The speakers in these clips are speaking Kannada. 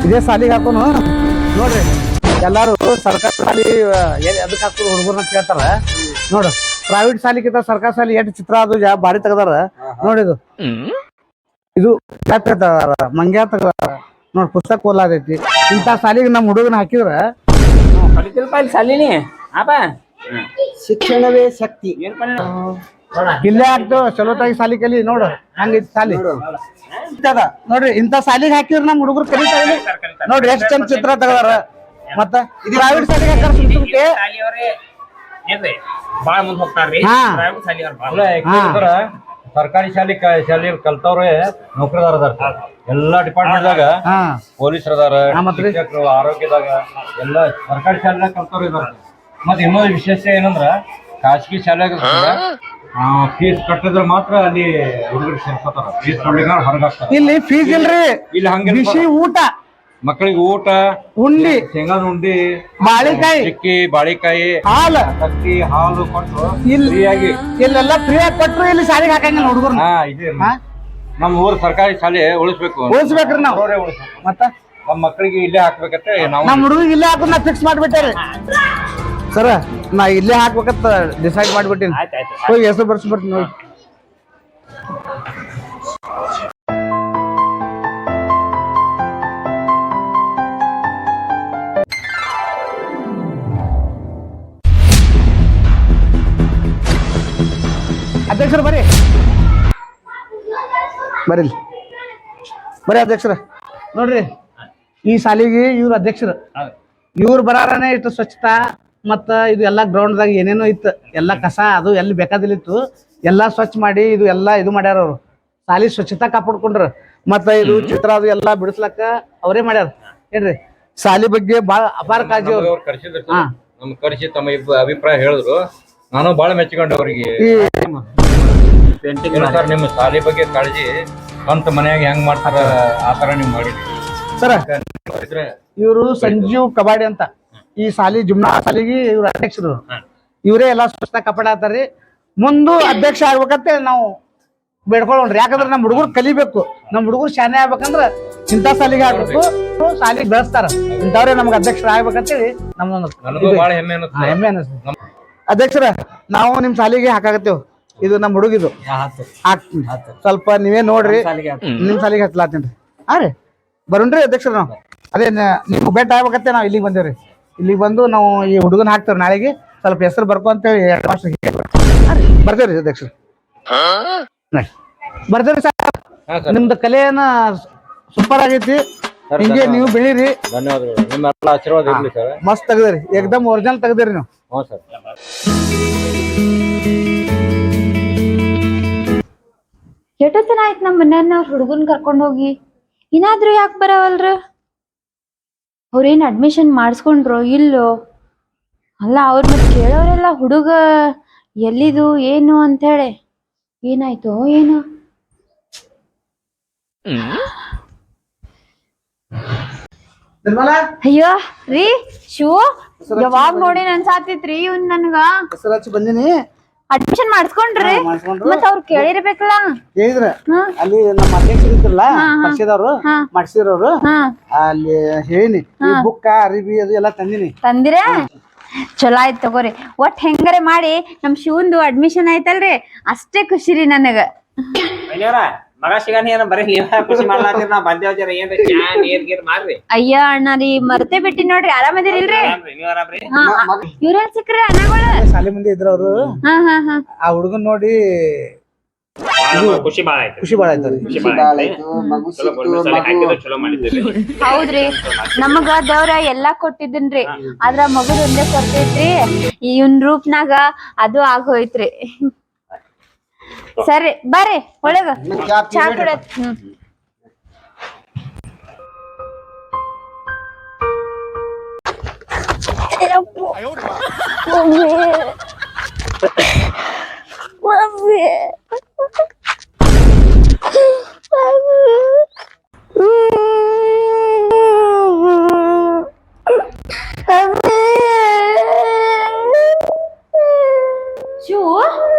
ಇದೇ ಸಾಲಿಗೆ ಹಾಕೋನು ನೋಡ್ರಿ. ಎಲ್ಲಾರು ಸರ್ಕಾರಿ ಶಾಲಿ ಅದಕ್ಕೆ ಹಾಕೋರು ಹುಡುಗರ್ನ ಕೇಳ್ತಾರ. ನೋಡು ಪ್ರೈವೇಟ್ ಶಾಲಿಗಿಂತ ಸರ್ಕಾರಿ ಶಾಲಿ ಎಷ್ಟು ಚಿತ್ರ ಅದು ಬಾರಿ ತೆಗದಾರ ನೋಡಿದು. ಇದು ಮಂಗ್ಯಾ ತೆಗದಾರ ನೋಡ್, ಪುಸ್ತಕ ಓಲಾದೈತಿ. ಇಂಥ ಶಾಲಿಗೆ ನಮ್ಮ ಹುಡುಗನ ಹಾಕಿದ್ರ ಶಾಲಿನಿ ಶಿಕ್ಷಣವೇ ಶಕ್ತಿ. ಇಲ್ಲೇ ಆಗ್ತೇವ ಚಲೋತಾಗಿ ಶಾಲಿ ಕಲಿ. ನೋಡು ಹಂಗೈತಿ ಶಾಲಿ ನೋಡ್ರಿ. ಇಂಥ ಶಾಲಿಗೆ ಹಾಕಿದ್ರ ನಮ್ ಹುಡುಗರು ಕಲಿತಾರ ನೋಡ್ರಿ. ಎಷ್ಟ್ ಚಂದ ಚಿತ್ರ ತೆಗದಾರ. ಮತ್ತ ಪ್ರೈವೇಟ್ ಶಾಲಿಗೆ ಹಾಕಾರ ಸುಮ್ಕೆ ಬಾಳ ಮುಂದ್ ಹೋಗ್ತಾರ್ರಿ. ಸರ್ಕಾರಿ ಶಾಲೆಯಲ್ಲಿ ಕಲ್ತವ್ರೆ ನೌಕರಿದಾರ ಅದಾರ. ಎಲ್ಲಾ ಡಿಪಾರ್ಟ್ಮೆಂಟ್ದಾಗ ಪೊಲೀಸರು ಅದಾರ, ಶಿಕ್ಷಕರು, ಆರೋಗ್ಯದಾಗ ಎಲ್ಲ ಸರ್ಕಾರಿ ಶಾಲೆದಾಗ ಕಲ್ತವ್ರು ಇದಾರ. ಮತ್ ಇನ್ನೊಂದು ವಿಶೇಷ ಏನಂದ್ರ ಖಾಸಗಿ ಶಾಲೆಗ ಫೀಸ್ ಕಟ್ಟಿದ್ರೆ ಮಾತ್ರ ಅಲ್ಲಿ ಹುಡುಗರು ಸೇರ್ಕೋತಾರ. ಫೀಸ್ ಕೊಡ್ಲಿಕ್ಕೆ ಹೊರಗೆ ಹಾಕ್ತಾರ. ಇಲ್ಲಿ ಫೀಸ್ ಇಲ್ರಿ, ಇಲ್ಲಿ ಹಂಗ ಬಿಸಿ ಊಟ, ಮಕ್ಕಳಿಗೆ ಊಟ, ಉಂಡಿ, ಶೇಂಗಾದ ಉಂಡಿ, ಬಾಳಿಕಾಯಿ, ಚಿಕ್ಕಿ, ಬಾಳಿಕಾಯಿ, ಹಾಲು, ಅಕ್ಕಿ, ಹಾಲು ಕೊಟ್ಟು ಫ್ರೀಯಾಗಿ ಇಲ್ಲೆಲ್ಲ ಫ್ರೀಯಾಗಿ ಕೊಟ್ರು. ಇಲ್ಲಿ ಶಾಲೆಗೆ ಹಾಕಂಗಿಲ್ಲ ಹುಡುಗರು. ನಮ್ಮ ಊರ್ ಸರ್ಕಾರಿ ಶಾಲೆ ಉಳಿಸ್ಬೇಕ್ರಿ ನಾವು. ಮತ್ತ ನಮ್ಮ ಮಕ್ಕಳಿಗೆ ಇಲ್ಲೇ ಹಾಕ್ಬೇಕಂತ ನಮ್ಮ ಹುಡುಗಿಗೆ ಇಲ್ಲೇ ಹಾಕೋದ್ ನಾ ಫಿಕ್ಸ್ ಮಾಡ್ಬಿಟ್ಟೇರಿ ಸರ. ನಾ ಇಲ್ಲೇ ಹಾಕ್ಬೇಕಂತ ಡಿಸೈಡ್ ಮಾಡ್ಬಿಟ್ಟಿನಿ. ಹೋಗಿ ಹೆಸರು ಬರ್ಸಿ ಬರ್ತೀನಿ ನೋಡಿ. ಅಧ್ಯಕ್ಷರು ಬರ್ರಿ ಬರ್ರಿ ಬರ್ರಿ ಅಧ್ಯಕ್ಷರ. ನೋಡ್ರಿ ಈ ಶಾಲಿಗೆ ಇವ್ರ ಅಧ್ಯಕ್ಷರು. ಇವ್ರು ಬರಾರನೆ ಇಷ್ಟು ಸ್ವಚ್ಛತಾ ಮತ್ತ ಇದು ಎಲ್ಲಾ ಗ್ರೌಂಡ್ದಾಗ ಏನೇನೋ ಇತ್ತು, ಎಲ್ಲಾ ಕಸ ಅದು ಎಲ್ಲಿ ಬೇಕಾದಿಲ್ಲಿತ್ತು ಎಲ್ಲಾ ಸ್ವಚ್ಛ ಮಾಡಿ ಇದು ಎಲ್ಲಾ ಇದು ಮಾಡ್ಯಾರ. ಅವ್ರು ಶಾಲಿ ಸ್ವಚ್ಛತಾ ಕಾಪಾಡ್ಕೊಂಡ್ರ. ಮತ್ತ ಇದು ಚಿತ್ರ ಅದು ಎಲ್ಲಾ ಬಿಡಿಸ್ಲಕ್ಕ ಅವರೇ ಮಾಡ್ಯಾರ. ಏನ್ರಿ ಶಾಲಿ ಬಗ್ಗೆ ಬಾಳ ಅಪಾರ ಕಾಳಜಿ ಅವ್ರು. ನಮ್ ಕರ್ಸಿ ತಮ್ಮ ಅಭಿಪ್ರಾಯ ಹೇಳಿದ್ರು. ನಾನು ಬಾಳ ಮೆಚ್ಕೊಂಡೆ ಅವ್ರಿಗೆ. ಸರ್ ನಿಮ್ಮ ಶಾಲೆ ಬಗ್ಗೆ ಕಾಳಜಿ ಸ್ವಂತ ಮನ್ಯಾಗ ಹೆಂಗ್ ಮಾಡ್ತಾರ ಆತರ ನೀವು ಮಾಡಿದ್ರಿ ಸರ. ಇವರು ಸಂಜೀವ್ ಕಬಾಡಿ ಅಂತ ಈ ಶಾಲಿ ಜುಮ್ನಾ ಶಾಲಿಗೆ ಇವ್ರ ಅಧ್ಯಕ್ಷರು. ಇವರೇ ಎಲ್ಲಾ ಸ್ವಚ್ಛತಾ ಕಾಪಾಡತ್ತಾರ್ರಿ. ಮುಂದು ಅಧ್ಯಕ್ಷ ಆಗ್ಬೇಕಂತ ನಾವು ಬೇಡ್ಕೊಳ್ಳೋಣ್ರಿ. ಯಾಕಂದ್ರೆ ನಮ್ಮ ಹುಡುಗರು ಕಲಿಬೇಕು, ನಮ್ಮ ಹುಡುಗರು ಶಾನೆ ಆಗ್ಬೇಕಂದ್ರ ಇಂಥ ಶಾಲಿಗೆ ಆಗ್ಬೇಕು. ಶಾಲಿಗೆ ಬೆಳೆಸ್ತಾರ ಇಂಥವ್ರೆ ನಮ್ಗೆ ಅಧ್ಯಕ್ಷರ ಆಗ್ಬೇಕಂತೇಳಿ ನಮ್ದೊಂದು ಹೆಮ್ಮೆ ಅನಿಸ್ತು. ಅಧ್ಯಕ್ಷರ ನಾವು ನಿಮ್ ಶಾಲಿಗೆ ಹಾಕಾಗತ್ತೇವ್. ಇದು ನಮ್ ಹುಡುಗಿದು ಹಾಕ್ತೀನಿ. ಸ್ವಲ್ಪ ನೀವೇ ನೋಡ್ರಿ, ನಿಮ್ ಶಾಲಿಗೆ ಹಚ್ಲಾತೀನಿ. ಹಾ ರೀ ಬರೋಣ್ರಿ ಅಧ್ಯಕ್ಷರ. ನಾವು ಅದೇ ನಿಮ್ಗೆ ಭೇಟಿ ಆಗ್ಬೇಕಂತೆ ನಾವು ಇಲ್ಲಿಗೆ ಬಂದೇವ್ರಿ. ಇಲ್ಲಿಗೆ ಬಂದು ನಾವು ಈ ಹುಡುಗನ ಹಾಕ್ತೇವ್ರಿ. ನಾಳೆಗೆ ಸ್ವಲ್ಪ ಹೆಸರು ಬರ್ಕೊ ಅಂತೇಳಿ ಬರ್ತೇವ್ರಿ ಅಧ್ಯಕ್ಷರು. ಬರ್ತೇವ್ರಿ ಸರ್. ನಿಮ್ದು ಕಲೆಯನ್ನ ಸೂಪರ್ ಆಗೈತಿ. ಹಿಂಗೆ ನೀವು ಬೆಳೀರಿ. ಧನ್ಯವಾದಗಳು. ನಿಮ್ಮೆಲ್ಲ ಆಶೀರ್ವಾದ ಇರ್ಲಿ ಸರ್. ಮಸ್ತ್ ತೆಗ್ದಿರಿ, ಏಕದಮ್ ಒರಿಜಿನಲ್ ತೆಗ್ದಿರಿ ನೀವು. ಹ್ಞೂ ಸರ್. ಎಷ್ಟೊತ್ತನ ಆಯ್ತು ನಮ್ಮ ಮನೆಯನ್ನ ಹುಡುಗನ್ ಕರ್ಕೊಂಡ್ ಹೋಗಿ, ಇನ್ನಾದ್ರೂ ಯಾಕೆ ಬರವಲ್ರ? ಅವ್ರೇನ್ ಅಡ್ಮಿಷನ್ ಮಾಡಿಸ್ಕೊಂಡ್ರು ಇಲ್ಲೋ? ಅಲ್ಲ ಅವ್ರ ಮತ್ತೆ ಕೇಳೋರೆಲ್ಲ ಹುಡುಗ ಎಲ್ಲಿದು ಏನು ಅಂತ ಹೇಳಿ. ಏನಾಯ್ತು ಏನು? ಅಯ್ಯೋ ರೀ ಶಿವು, ಯಾವಾಗ ನೋಡಿ ಅನ್ಸಾತಿತ್ರಿ ಇವ್ನ್ ನನ್ಗ. ಹೆಸರು ಹಚ್ಚಿ ಬಂದಿನಿ. ಅಡ್ಮಿಷನ್ ಮಾಡಿಸ್ಕೊಂಡ್ರಿ? ಮತ್ತ ಅವ್ರು ಕೇಳಿರ್ಬೇಕಲ್ಲ. ಕೇಳಿದ್ರ ಅಲ್ಲಿ ನಮ್ಮ ಅಧ್ಯಕ್ಷರು ಇದ್ರಲ್ಲ ಪರಿಚಯದವ್ರು ಮಾಡ್ಸಿರೋರು, ಅಲ್ಲಿ ಹೇಳಿನಿ ಈ ಬುಕ್ಕ ಅರಿಬಿ ಅದು ಎಲ್ಲಾ ತಂದಿರ. ಚಲೋ ಆಯ್ತು ತಗೋರಿ. ಒಟ್ ಹೆಂಗಾರೆ ಮಾಡಿ ನಮ್ ಶಿವಂದು ಅಡ್ಮಿಷನ್ ಆಯ್ತಲ್ರಿ, ಅಷ್ಟೇ ಖುಷಿ ರೀ ನನಗ. ಮಗ ಸಿಗಾನಿ ಏನ ಬರೀ ನೀವ ಖುಷಿ ಮಾಡ್ಲಾತಿರ. ನಾ ಬಂದೇವ್ ಜರ ಏನ್ರಿ ಚಾ ನೀರ್ ಗೀರ್ ಮಾಡ್ರಿ. ಅಯ್ಯ ಅಣ್ಣ ರೀ ಮರ್ತೇ ಬಿಟ್ಟಿ ನೋಡ್ರಿ. ಆರಾಮದಿರಿಲ್ರಿ? ಇವ್ರೇನ್ ಸಿಕ್ಕ್ರಿ ಅಣ್ಣಗಳು? ಶಾಲೆ ಮುಂದೆ ಇದ್ರ ಅವ್ರು. ಆ ಹುಡುಗನ್ ನೋಡಿ ಖುಷಿ ಬಾಳ ಆಯ್ತು. ಖುಷಿ ಬಾಳ ಆಯ್ತು. ಹೌದ್ರಿ, ನಮಗ ದೇವ್ರ ಎಲ್ಲಾ ಕೊಟ್ಟಿದ್ದನ್ರಿ. ಆದ್ರ ಮಗುದ್ ಒಂದೇ ಕೊಡ್ತೈತ್ರಿ. ಇವನ್ ರೂಪ್ನಾಗ ಅದು ಆಗೋಯ್ತ್ರಿ. ಸರಿ ಬರ್ರಿ ಒಳಗ ಚಾ ಕುಡತ್. ಶಿವು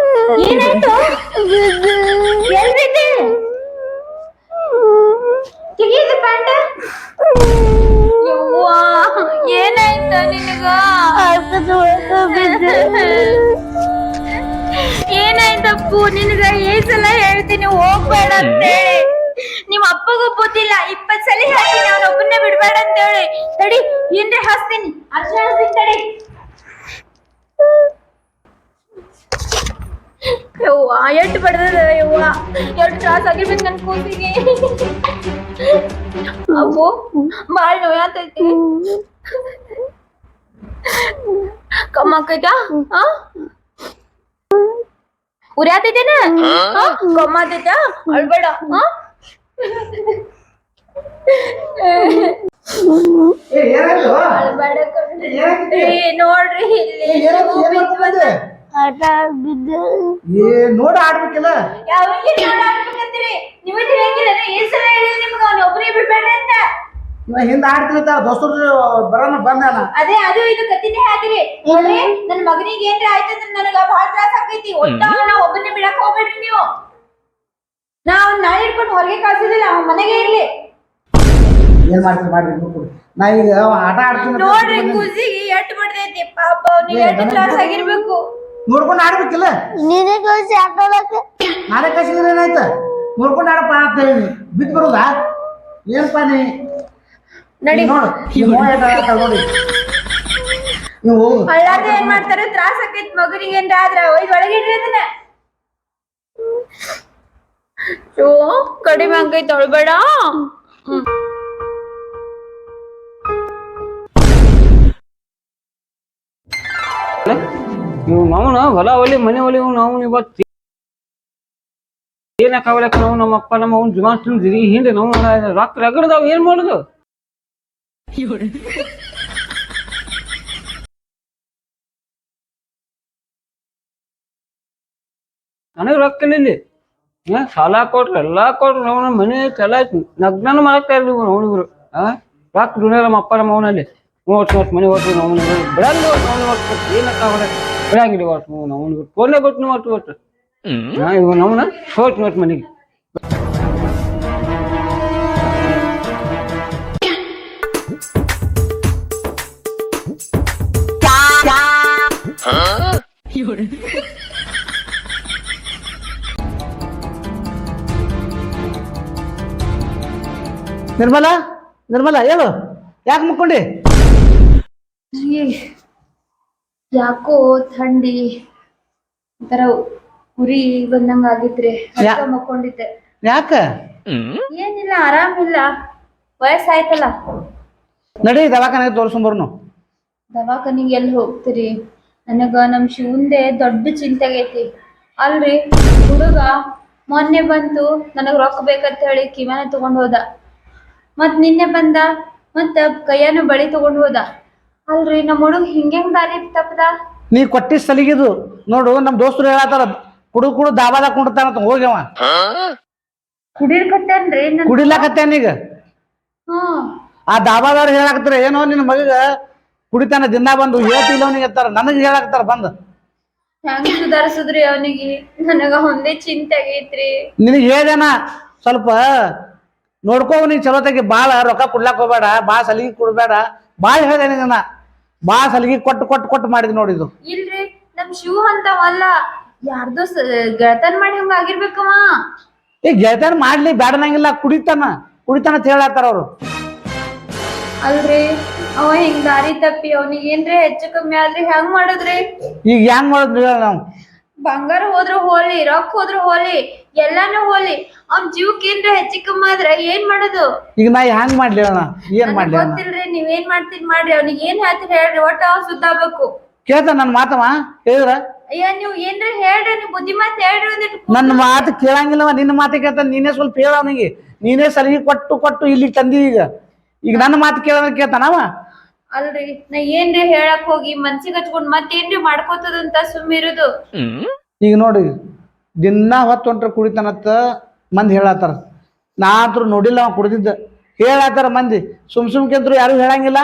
ಏನಾಯ್ತು? ಎಲ್ರಿದ್ದೆ? ನಿನಗ ಏನ್ ಸಲ ಹೇಳ್ತೀನಿ ಹೋಗ್ಬೇಡ ಅಂತ ಹೇಳಿ. ನಿಮ್ ಅಪ್ಪಗೂ ಬುದ್ಧಿಲ್ಲ, 20 ಸಲ ಹೇಳ್ತೀನಿ ಅವನೊಬ್ಬನ್ನೇ ಬಿಡ್ಬೇಡ ಅಂತ ಹೇಳಿ. ತಡಿ ಏನ್ರೆ ಹಾಸ್ತೀನಿ, ಅರ್ಶ ಹಾಸ್ತೀನಿ ತಡಿ. ಯವ್ವ ಎಟ್ಟು ಬಡ್ದದ ಯವ್ವ, ಎಷ್ಟು ತ್ರಾಸ ಆಗಿರ್ಬೇಕು ನನ್ ಕೂಸಿಗೆ. ಅಪ್ಪು ಬಾಳ್ ನೋಯಾತೈತಿ, ಕಮ್ಮ ಆಕೈತಾ? ಉರಿಯಾತೈತೇನ? ಕಮ್ಮ ಆತೈತಾ? ಅಳ್ಬೇಡ. ಅಳ್ಬೇಡ ನೋಡ್ರಿ ಇಲ್ಲಿ ನೋಡ ಆಡ್ಬೇಕಿಲ್ಲ. ಯಾವಾಗ ಆಡ್ಬೇಕಂತೀರಿ? ನೀವೇ ತಿಳಿಯಂಗಿಲ್ಲ, ಏನ್ ಸಲ ಹೇಳಿಲ್ಲ ನಿಮ್ಗ ಅವ್ನ ಒಬ್ಬರೇ ಬಿಡ್ಬೇಡ್ರಿ ಅಂತ. ಹಿಂದ ಆಡ್ತಿರ್ತಾವ ದೋಸ್ತರು ಬರೋಣ ಬಂದಾನ. ಅದೇ ಅದು ಇದು ಕತ್ತಿನೇ ಹಾಕಿರಿ ನೋಡ್ರಿ. ನನ್ ಮಗನಿಗೆ ಏನ್ರ ಆಯ್ತಂದ್ರ ನನಗ ಬಹಳ ತ್ರಾಸ ಆಕೈತಿ. ಒಟ್ಟ ನಾ ಒಬ್ಬನೇ ಬಿಡಕ್ ಹೋಗ್ಬೇಡ್ರಿ ನೀವು. ನಾ ಅವ್ನ ನಾಳೆ ಇಟ್ಕೊಂಡು ಹೊರಗೆ ಕಳ್ಸೋದಿಲ್ಲ, ಅವ್ನ ಮನೆಗೆ ಇರ್ಲಿ. ಏನ್ ಮಾಡ್ತೀರಿ ಮಾಡ್ರಿ, ನಾ ಈಗ ಆಟ ಆಡ್ತೀನಿ ನೋಡ್ರಿ ಕುಸಿಗೆ ಎಟ್ಟು ಬಡ್ದೈತಿ ಪಾಪ, ಅವ್ನಿಗೆ ಎಷ್ಟು ತ್ರಾಸ ಆಗಿರ್ಬೇಕು. ನೋಡ್ಕೊಂಡು ಆಡ್ಬೇಕಿಲ್ಲ. ನೀನೇ ಕಳ್ಸಿ ಆಟೋಲಕ್ಕ ನಾನೇ ಕಳ್ಸಿದ್ರೆ ಏನಾಯ್ತ? ನೋಡ್ಕೊಂಡು ಆಡಪ್ಪ ಅಂತ ಹೇಳಿ ಬಿದ್ದು ಬರೋದಾ? ಏನಪ್ಪ ನೀ ನಡಿ ನೋಡು ನೋಡಿ ನೀವು ಹೋಗು. ಅಳ್ಳಾರ್ದ ಏನ್ ಮಾಡ್ತಾರ? ತ್ರಾಸ ಆಕೈತಿ ಮಗನಿಗೆ ಏನ್ರ ಆದ್ರ ಒಯ್ದು ಒಳಗೆ ಇಡ್ರಿ ಅದನ್ನ. ಕಡಿಮೆ ಆಕೈತಿ ಅಳ್ಬೇಡ. ಇವ್ ನಾವ್ನ ಹೊಲ ಒಲಿ ಮನೆ ಒಲಿ ನಾವು ಇವತ್ತು ಏನಕ್ಕಾಗಲಕ್ಕ ನಾವು ನಮ್ಮ ಅಪ್ಪ ನಮ್ಮ ಅವ್ನ ಜೀವ ತಿಂದಿರಿ ಹಿಂದೆ ನಾವು ರೊಕ್ಕ ರಗಡ್ದಾವ್ ಏನ್ ಮಾಡುದು? ನನಗೆ ರೊಕ್ಕ ಇಲ್ಲ ಇಲ್ಲಿ. ಸಾಲ ಕೊಟ್ರು ಎಲ್ಲಾ ಕೊಟ್ರು ನಾವು ನಮ್ಮ ಮನೆ ಎಲ್ಲ ನಗ್ನ ಮಾಡ್ತಾ ಇರ್ಲಿ ಅವನಿಬ್ರು. ರೊಕ್ಕ ದುನಿಯ ನಮ್ಮ ಅಪ್ಪ ನಮ್ಮ ಅವನಲ್ಲಿ ಮೂವತ್ತು ಮನೆ ಹೊಟ್ಟು ನಾವು ಬಿಡಲ್ಲ. ಏನಕ್ಕಾಗಲ್ಲ ಬಿಡಂಗಿಲ್ಲ ಒಟ್ಟು ನಾವು ಫೋನೇ ಕೊಟ್ಟು ಒಟ್ಟು ಒಟ್ಟು ಇವ್ ನಮ್ಮನ್ನ ಹೋಟ್ ನೋಟ್ ಮನೆಗೆ. ನಿರ್ಮಲಾ ನಿರ್ಮಲಾ ಹೇಳು, ಯಾಕೆ ಮುಕ್ಕೊಂಡಿ? ಯಾಕೋ ಥಂಡಿ ಒಂಥರ ಉರಿ ಬಂದಂಗ ಆಗಿದ್ರೆ ಮಕ್ಕೊಂಡಿದ್ದೆ. ಯಾಕ? ಏನಿಲ್ಲ, ಆರಾಮಿಲ್ಲ, ವಯಸ್ಸಾಯ್ತಲ್ಲ. ನಡಿ ದವಾಖಾನೆಗೆ ತೋರ್ಸ್ಕೊಂಬರ್ನು. ದವಾಖಾನಿಗೆ ಎಲ್ಲಿ ಹೋಗ್ತೀರಿ? ನನಗ ನಮ್ ಶಿವಂದೆ ದೊಡ್ಡ ಚಿಂತೆ ಆಗೈತಿ. ಅಲ್ರಿ ಹುಡುಗ ಮೊನ್ನೆ ಬಂತು ನನಗ್ ರೊಕ್ಕ ಬೇಕಂತ ಹೇಳಿ ಕಿವ್ಯಾನ ತಗೊಂಡ್ ಹೋದ. ಮತ್ ನಿನ್ನೆ ಬಂದ ಮತ್ತ ಕೈಯಾನ ಬಳಿ ತಗೊಂಡ್ ಹೋದ. ಅಲ್ರಿ ನಮ್ ಹುಡುಗ ಹಿಂಗೆಂಗ್ ದಾರಿ ತಪ್ಪದ? ನೀ ಕೊಟ್ಟಿ ಸಲಿಗಿದು ನೋಡು. ನಮ್ ದೋಸ್ತರು ಹೇಳತ್ತಾರ ಕುಡು ದಾಬಾದಾಗ ಕುಂಡ್ತಾನಂತ. ಹೋಗ್ಯವ ಕುಡಿರ್ಕತ್ತೇನ್ರಿ? ಕುಡಿಲಾಕತ್ತೇನೀಗ. ಆ ದಾಬಾದವ್ರು ಹೇಳಾಕತ್ತಾರ ಏನೋ ನಿನ್ನ ಮಗ ಕುಡಿತಾನ ದಿನ ಬಂದು ಹೇಳ್ತಿಲ್ಲ ಅವನಿಗೆ ಅಂತಾರ. ನನಗ್ ಹೇಳಾಕತ್ತಾರ ಬಂದ. ಹೆಂಗ್ ಸುಧಾರಿಸುದ್ರಿ ಅವನಿಗೆ? ನನಗ ಒಂದೇ ಚಿಂತೆ ಆಗೈತ್ರಿ. ನಿನಗೆ ಹೇಳ್ದೇನ ಸ್ವಲ್ಪ ನೋಡ್ಕೋ, ನೀ ಚಲೋತಾಗಿ ಬಾಳ ರೊಕ್ಕ ಕೊಡ್ಲಾಕ್ ಹೋಗ್ಬೇಡ, ಬಾಳ ಸಲಿಗೆ ಕೊಡ್ಬೇಡ, ಬಾಳ ಹೇಳ್ದೆ ನಿನ್ನ. ಬಾಳ ಸಲಿಗೆ ಕೊಟ್ಟು ಮಾಡಿದ್ ನೋಡಿದ್ದು. ಇಲ್ರಿ ನಮ್ ಶಿವ ಅಂತವಲ್ಲ, ಯಾರ್ದೋ ಗೆಳತನ ಮಾಡಿ ಹಂಗ ಆಗಿರ್ಬೇಕವ. ಈಗ ಗೆಳತನ ಮಾಡ್ಲಿ ಬ್ಯಾಡನಂಗಿಲ್ಲ, ಕುಡಿತಾನ ಅಂತ ಹೇಳತ್ತಾರ ಅವ್ರು. ಅಲ್ರಿ ಅವ ಹಿಂಗ್ ದಾರಿ ತಪ್ಪಿ ಅವನಿಗೆ ಏನ್ರಿ ಹೆಚ್ಚು ಕಮ್ಮಿ ಆದ್ರಿ ಹೆಂಗ್ ಮಾಡುದ್ರಿ? ಈಗ ಹೆಂಗ್ ಮಾಡುದ್ರಿ ನಾವು? ಬಂಗಾರ ಹೋದ್ರು ಹೋಲಿ, ರೊಕ್ಕ ಹೋದ್ರು ಹೋಲಿ, ಎಲ್ಲಾನು ಹೋಲಿ, ಅವ್ನ ಜೀವಕ್ಕೆ ಏನ್ರ ಹೆಚ್ಚು ಕಮ್ಮಿ ಆದ್ರೆ ಏನ್ ಮಾಡೋದು? ಈಗ ನಾ ಹೆಂಗ್ ಮಾಡ್ಲಿ ಅಣ್ಣ? ಏನ್ ಮಾಡ್ಲಿ? ಗೊತ್ತಿಲ್ರಿ, ನೀವೇನ್ ಮಾಡ್ತೀರಿ ಮಾಡ್ರಿ. ಅವ್ನಿಗೆ ಏನ್ ಹೇಳ್ತೀರಿ ಹೇಳ್ರಿ, ಒಟ್ಟ ಅವ್ ಸುದ್ದಾಬೇಕು. ಕೇಳ್ತಾನ ನನ್ ಮಾತವ ಹೇಳಿದ್ರ? ಅಯ್ಯ ನೀವ್ ಏನ್ರ ಹೇಳ್ರಿ, ನೀವ್ ಬುದ್ಧಿ ಮಾತು ಹೇಳ್ರಿ. ಒಂದಿಟ್ಟು ನನ್ನ ಮಾತು ಕೇಳಂಗಿಲ್ಲವ, ನಿನ್ನ ಮಾತು ಕೇಳ್ತಾನ. ನೀನೇ ಸ್ವಲ್ಪ ಹೇಳ ಅವನಿಗೆ. ನೀನೇ ಸಲಿಗೆ ಕೊಟ್ಟು ಇಲ್ಲಿಗೆ ತಂದಿ. ಈಗ ನನ್ನ ಮಾತು ಕೇಳ್ತಾನವ. ಅಲ್ರಿ ನಾ ಏನ್ರಿ ಹೇಳಕ್ ಹೋಗಿ ಮನ್ಸಿಗೆ ಹಚ್ಕೊಂಡ್ ಮತ್ತೇನ್ರಿ ಮಾಡ್ಕೋತದಂತ ಸುಮ್ಮಿರುದು. ಈಗ ನೋಡಿ ದಿನ ಹೊತ್ತು ಹೊಂಟ್ರ ಕುಡಿತಾನತ್ತ ಮಂದಿ ಹೇಳತ್ತಾರ. ನಾ ಅಂತೂ ನೋಡಿಲ್ಲ ಅವ ಕುಡ್ದಿದ್ದ. ಹೇಳತ್ತಾರ ಮಂದಿ. ಸುಮ್ಕೆಂದ್ರು ಯಾರು ಹೇಳಂಗಿಲ್ಲ.